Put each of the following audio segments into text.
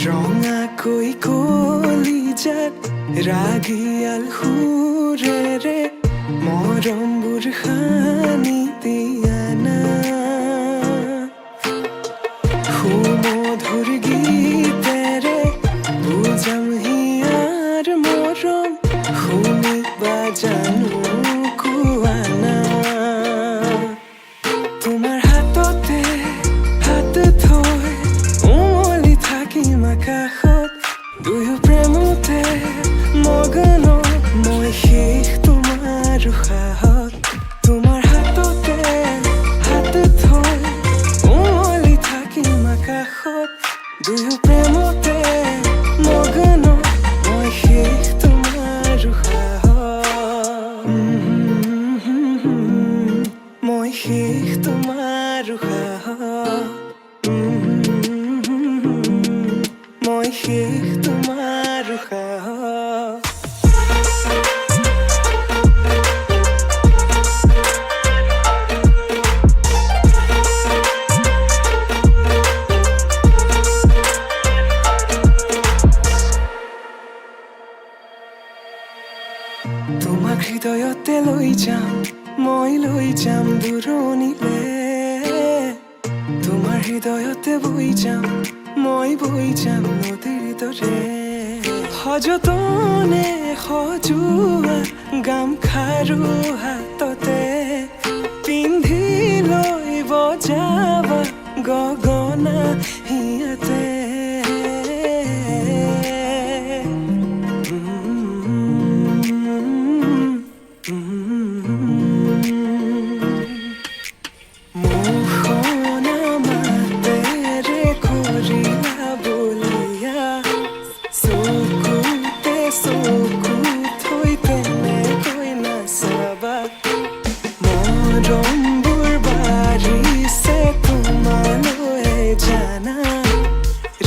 ৰঙা কৈ কলিজাত ৰাগিয়াল সুৰেৰে মৰমবোৰ সানি দিয়া না সুমধুৰ গীতেৰে বুজাম হিয়াৰ মৰম শুনিবা জানো কোৱা না তোমাৰ হাততে হাত থৈ উমলি থাকিম আকাশত দুয়ো প্ৰেমতে মগন মই শেষ তোমাৰ উশাহত তোমাৰ হাততে হাত থৈ উমলি থাকিম আকাশত দুয়ো প্ৰেমতে মগন মই শেষ তোমাৰ উশাহত মই শেষ তোমাৰ উশাহত মই শেষ তোমাৰ উশাহত তোমাক হৃদয়তে লৈ যাম মই লৈ যাম দূৰণিলে তোমাৰ হৃদয়তে বৈ যাম মই বৈ যাম নদীৰ দৰে সযতনে সজোৱা গামখাৰু হাততে পিন্ধি লৈ বজাবা গগনা হিয়াতে মৰমবোৰ বাঢ়িছে তোমালৈ জানা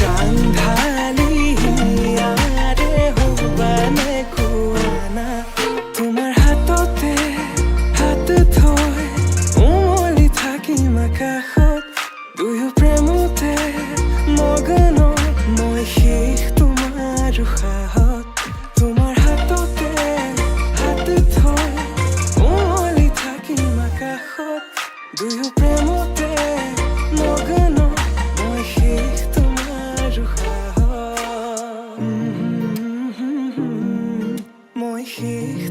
ৰাংঢালি হিয়াৰে হবানে খোৱানা তোমাৰ হাততে হাত থৈ উমলি থাকিম আকাশত দুয়ো প্ৰেমতে মগন মই শেষ তোমাৰ উশাহত তোমাৰ হাততে হাত থৈ উমলি থাকিম আকাশত দুয়ো প্ৰেমতে মগন মই শেষ তোমাৰ উশাহত মই শেষ